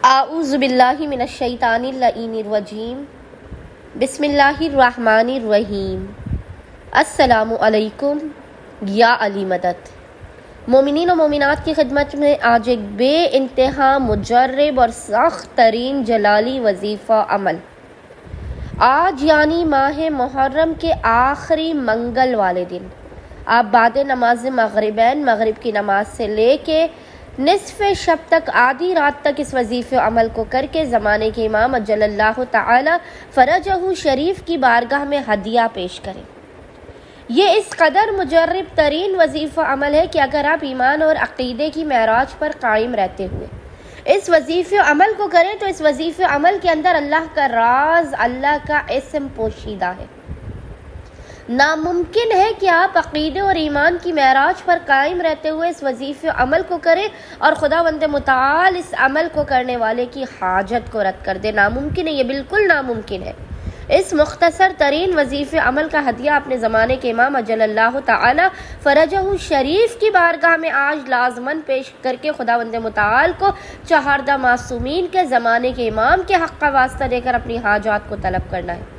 اعوذ باللہ من الشیطان اللعین الرجیم بسم اللہ الرحمن الرحیم السلام علیکم یا علی مدد۔ مومنین و مومنات کی خدمت میں آج ایک بے انتہا مجرب اور سخت ترین جلالی وظیفہ عمل۔ آج یعنی ماہ محرم کے آخری منگل والے دن آپ بعد نماز مغربین، مغرب کی نماز سے لے کے نصف شب تک، آدھی رات تک اس وظیفے عمل کو کر کے زمانے کے امام اجل اللہ تعالی فرجہ شریف کی بارگاہ میں ہدیہ پیش کریں۔ یہ اس قدر مجرب ترین وظیفہ عمل ہے کہ اگر آپ ایمان اور عقیدے کی معراج پر قائم رہتے ہوئے اس وظیفے عمل کو کریں تو اس وظیفے عمل کے اندر اللہ کا راز، اللہ کا اسم پوشیدہ ہے۔ ناممکن ہے کہ آپ عقیدے اور ایمان کی معراج پر قائم رہتے ہوئے اس وظیفے عمل کو کریں اور خداوند متعال اس عمل کو کرنے والے کی حاجت کو رد کر دے۔ ناممکن ہے، یہ بالکل ناممکن ہے۔ اس مختصر ترین وظیفے عمل کا ہدیہ اپنے زمانے کے امام اجل اللہ تعالی فرجہ شریف کی بارگاہ میں آج لازماً پیش کر کے خداوند متعال کو چہاردہ معصومین کے زمانے کے امام کے حق کا واسطہ دے کر اپنی حاجات کو طلب کرنا ہے۔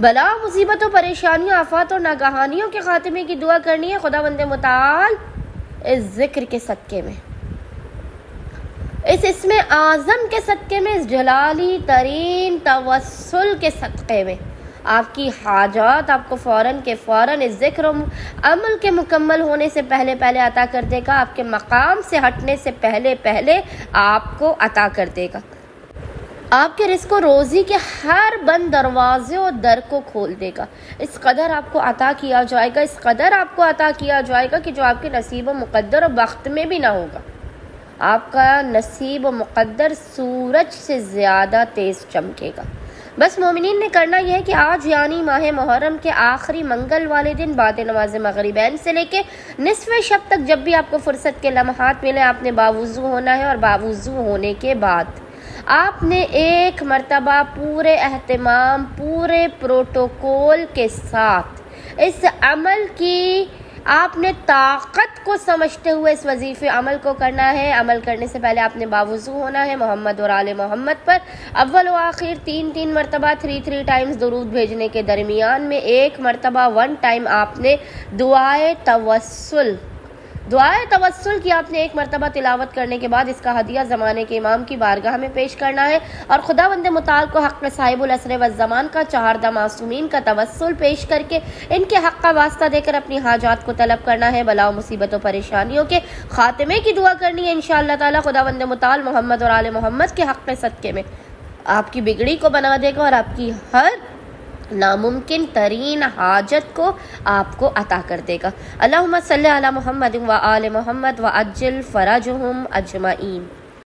بلا، مصیبتوں، پریشانیوں، آفات اور ناگہانیوں کے خاتمے کی دعا کرنی ہے خداوند متعال اس ذکر کے صدقے میں، اس اسم اعظم کے صدقے میں، اس جلالی ترین توسل کے صدقے میں آپ کی حاجات آپ کو فوراً کے فوراً اس ذکر و عمل کے مکمل ہونے سے پہلے عطا کر دے گا، آپ کے مقام سے ہٹنے سے پہلے آپ کو عطا کر دے گا۔ آپ کے رزق و روزی کے ہر بند دروازے اور در کو کھول دے گا۔ اس قدر آپ کو عطا کیا جائے گا، اس قدر آپ کو عطا کیا جائے گا کہ جو آپ کے نصیب و مقدر و بخت میں بھی نہ ہوگا۔ آپ کا نصیب و مقدر سورج سے زیادہ تیز چمکے گا۔ بس مومنین نے کرنا یہ ہے کہ آج یعنی ماہ محرم کے آخری منگل والے دن بعد نماز مغربین سے لے کے نصف شب تک جب بھی آپ کو فرصت کے لمحات ملے، آپ نے باوضو ہونا ہے، اور باوضو ہونے کے بعد آپ نے ایک مرتبہ پورے اہتمام، پورے پروٹوکول کے ساتھ اس عمل کی آپ نے طاقت کو سمجھتے ہوئے اس وظیفے عمل کو کرنا ہے۔ عمل کرنے سے پہلے آپ نے باوضو ہونا ہے، محمد اور آل محمد پر اول و آخر تین مرتبہ 3 ٹائمز درود بھیجنے کے درمیان میں ایک مرتبہ 1 ٹائم آپ نے دعائے توسل کی آپ نے ایک مرتبہ تلاوت کرنے کے بعد اس کا ہدیہ زمانے کے امام کی بارگاہ میں پیش کرنا ہے، اور خداوند متعال کو حق صاحب العصر والزمان کا چہاردہ معصومین کا توسل پیش کر کے ان کے حق کا واسطہ دے کر اپنی حاجات کو طلب کرنا ہے۔ بلا و مصیبت و پریشانیوں کے خاتمے کی دعا کرنی ہے انشاءاللہ تعالی۔ خداوند متعال محمد اور آل محمد کے حق صدقے میں آپ کی بگڑی کو بنا دے گا اور آپ کی ہر ناممکن ترین حاجت کو آپ کو عطا کر دے گا۔ اللہم صلی علی محمد و آل محمد و عجل فرجہم اجمعین۔